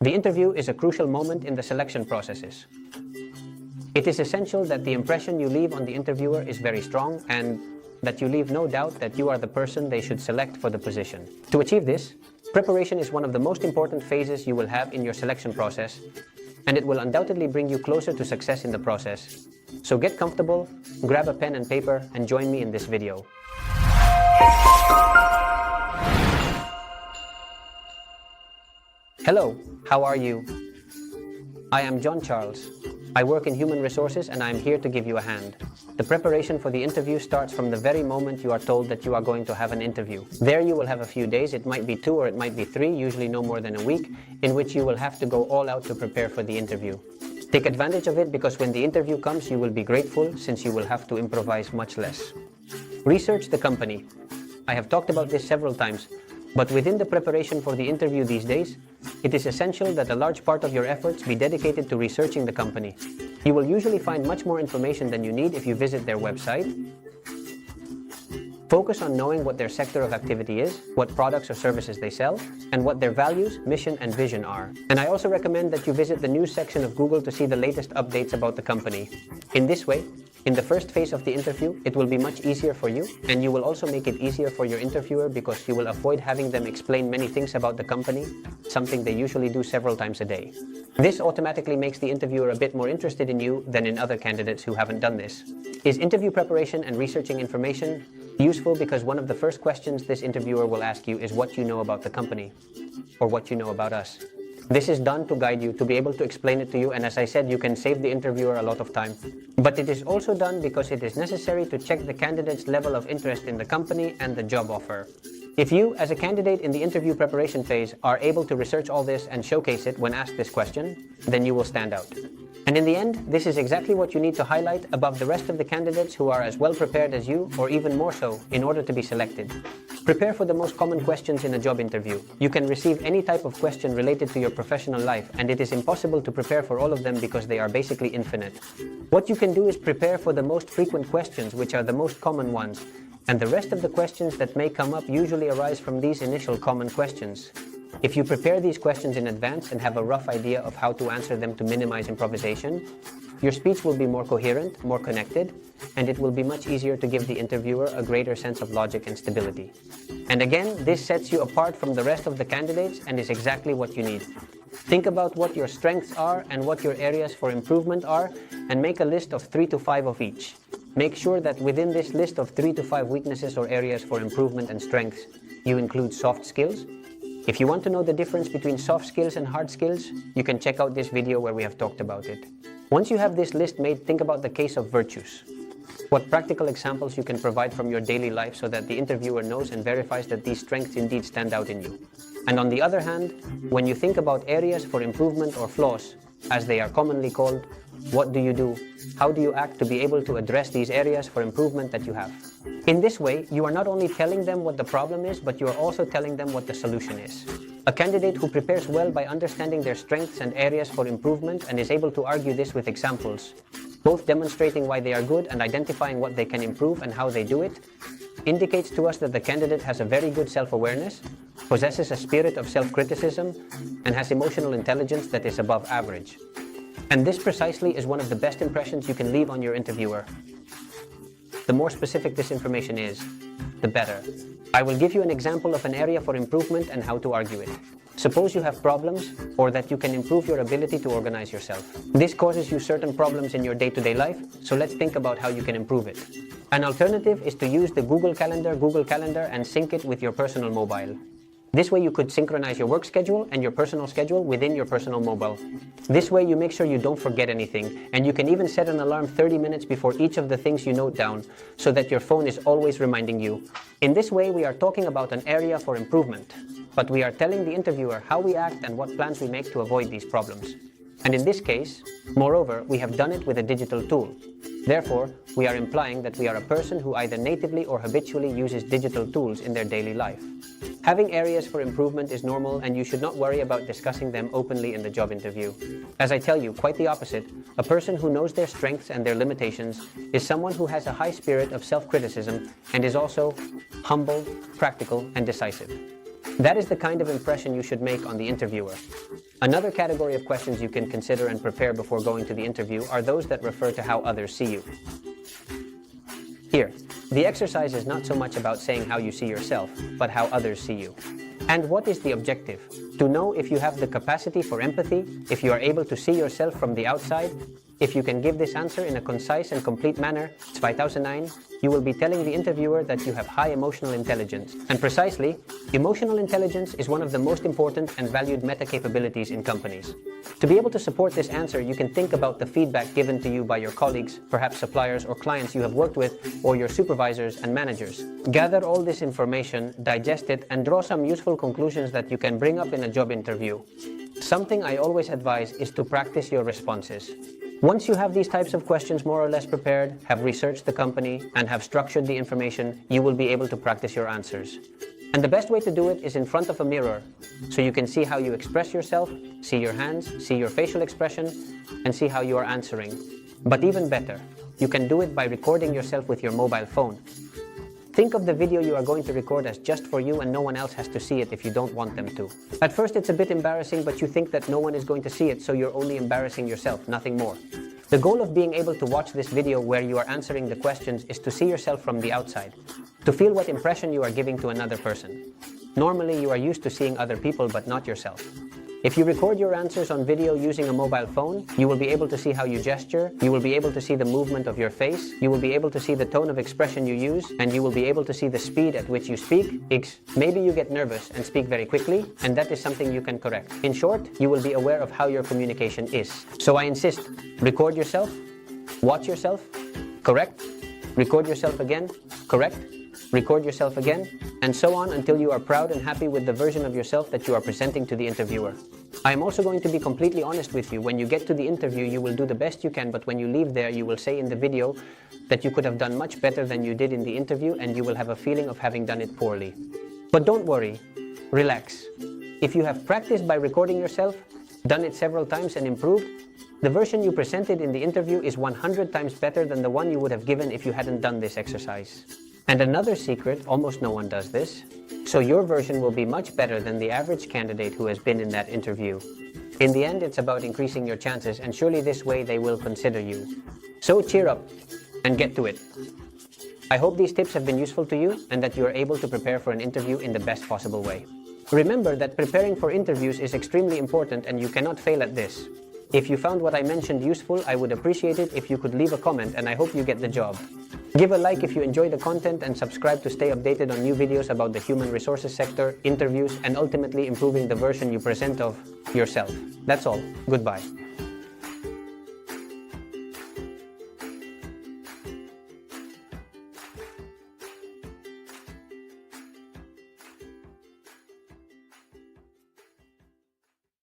The interview is a crucial moment in the selection processes. It is essential that the impression you leave on the interviewer is very strong and that you leave no doubt that you are the person they should select for the position. To achieve this, preparation is one of the most important phases you will have in your selection process, and it will undoubtedly bring you closer to success in the process. So get comfortable, grab a pen and paper, and join me in this video. Hello, how are you? I am John Charles. I work in human resources and I am here to give you a hand. The preparation for the interview starts from the very moment you are told that you are going to have an interview. There you will have a few days, it might be 2 or it might be 3, usually no more than a week, in which you will have to go all out to prepare for the interview. Take advantage of it because when the interview comes, you will be grateful since you will have to improvise much less. Research the company. I have talked about this several times, but within the preparation for the interview these days, it is essential that a large part of your efforts be dedicated to researching the company. You will usually find much more information than you need if you visit their website. Focus on knowing what their sector of activity is, what products or services they sell, and what their values, mission, and vision are. And I also recommend that you visit the news section of Google to see the latest updates about the company. In this way, in the first phase of the interview, it will be much easier for you, and you will also make it easier for your interviewer because you will avoid having them explain many things about the company, something they usually do several times a day. This automatically makes the interviewer a bit more interested in you than in other candidates who haven't done this. Is interview preparation and researching information useful? Because one of the first questions this interviewer will ask you is what you know about the company, or what you know about us. This is done to guide you, to be able to explain it to you, and as I said, you can save the interviewer a lot of time. But it is also done because it is necessary to check the candidate's level of interest in the company and the job offer. If you, as a candidate in the interview preparation phase, are able to research all this and showcase it when asked this question, then you will stand out. And in the end, this is exactly what you need to highlight above the rest of the candidates who are as well prepared as you, or even more so, in order to be selected. Prepare for the most common questions in a job interview. You can receive any type of question related to your professional life, and it is impossible to prepare for all of them because they are basically infinite. What you can do is prepare for the most frequent questions, which are the most common ones, and the rest of the questions that may come up usually arise from these initial common questions. If you prepare these questions in advance and have a rough idea of how to answer them to minimize improvisation, your speech will be more coherent, more connected, and it will be much easier to give the interviewer a greater sense of logic and stability. And again, this sets you apart from the rest of the candidates and is exactly what you need. Think about what your strengths are and what your areas for improvement are, and make a list of 3 to 5 of each. Make sure that within this list of 3 to 5 weaknesses or areas for improvement and strengths, you include soft skills. If you want to know the difference between soft skills and hard skills, you can check out this video where we have talked about it. Once you have this list made, think about the case of virtues. What practical examples you can provide from your daily life so that the interviewer knows and verifies that these strengths indeed stand out in you. And on the other hand, when you think about areas for improvement or flaws, as they are commonly called, what do you do? How do you act to be able to address these areas for improvement that you have? In this way, you are not only telling them what the problem is, but you are also telling them what the solution is. A candidate who prepares well by understanding their strengths and areas for improvement and is able to argue this with examples, both demonstrating why they are good and identifying what they can improve and how they do it, indicates to us that the candidate has a very good self-awareness, possesses a spirit of self-criticism, and has emotional intelligence that is above average. And this precisely is one of the best impressions you can leave on your interviewer. The more specific this information is, the better. I will give you an example of an area for improvement and how to argue it. Suppose you have problems, or that you can improve your ability to organize yourself. This causes you certain problems in your day-to-day life, so let's think about how you can improve it. An alternative is to use the Google Calendar and sync it with your personal mobile. This way you could synchronize your work schedule and your personal schedule within your personal mobile. This way you make sure you don't forget anything, and you can even set an alarm 30 minutes before each of the things you note down, so that your phone is always reminding you. In this way we are talking about an area for improvement, but we are telling the interviewer how we act and what plans we make to avoid these problems. And in this case, moreover, we have done it with a digital tool. Therefore, we are implying that we are a person who either natively or habitually uses digital tools in their daily life. Having areas for improvement is normal, and you should not worry about discussing them openly in the job interview. As I tell you, quite the opposite, a person who knows their strengths and their limitations is someone who has a high spirit of self-criticism and is also humble, practical, and decisive. That is the kind of impression you should make on the interviewer. Another category of questions you can consider and prepare before going to the interview are those that refer to how others see you. Here, the exercise is not so much about saying how you see yourself, but how others see you. And what is the objective? To know if you have the capacity for empathy, if you are able to see yourself from the outside. If you can give this answer in a concise and complete manner, 2009, you will be telling the interviewer that you have high emotional intelligence. And precisely, emotional intelligence is one of the most important and valued meta capabilities in companies. To be able to support this answer, you can think about the feedback given to you by your colleagues, perhaps suppliers or clients you have worked with, or your supervisors and managers. Gather all this information, digest it, and draw some useful conclusions that you can bring up in a job interview. Something I always advise is to practice your responses. Once you have these types of questions more or less prepared, have researched the company, and have structured the information, you will be able to practice your answers. And the best way to do it is in front of a mirror, so you can see how you express yourself, see your hands, see your facial expression, and see how you are answering. But even better, you can do it by recording yourself with your mobile phone. Think of the video you are going to record as just for you, and no one else has to see it if you don't want them to. At first it's a bit embarrassing, but you think that no one is going to see it, so you're only embarrassing yourself, nothing more. The goal of being able to watch this video where you are answering the questions is to see yourself from the outside, to feel what impression you are giving to another person. Normally you are used to seeing other people but not yourself. If you record your answers on video using a mobile phone, you will be able to see how you gesture, you will be able to see the movement of your face, you will be able to see the tone of expression you use, and you will be able to see the speed at which you speak. Maybe you get nervous and speak very quickly, and that is something you can correct. In short, you will be aware of how your communication is. So I insist, record yourself, watch yourself, correct, record yourself again, correct, record yourself again, and so on until you are proud and happy with the version of yourself that you are presenting to the interviewer. I am also going to be completely honest with you. When you get to the interview, you will do the best you can, but when you leave there, you will say in the video that you could have done much better than you did in the interview, and you will have a feeling of having done it poorly. But don't worry, relax. If you have practiced by recording yourself, done it several times and improved, the version you presented in the interview is 100 times better than the one you would have given if you hadn't done this exercise. And another secret, almost no one does this, so your version will be much better than the average candidate who has been in that interview. In the end, it's about increasing your chances, and surely this way they will consider you. So cheer up and get to it. I hope these tips have been useful to you and that you are able to prepare for an interview in the best possible way. Remember that preparing for interviews is extremely important and you cannot fail at this. If you found what I mentioned useful, I would appreciate it if you could leave a comment, and I hope you get the job. Give a like if you enjoy the content, and subscribe to stay updated on new videos about the human resources sector, interviews, and ultimately improving the version you present of yourself. That's all. Goodbye.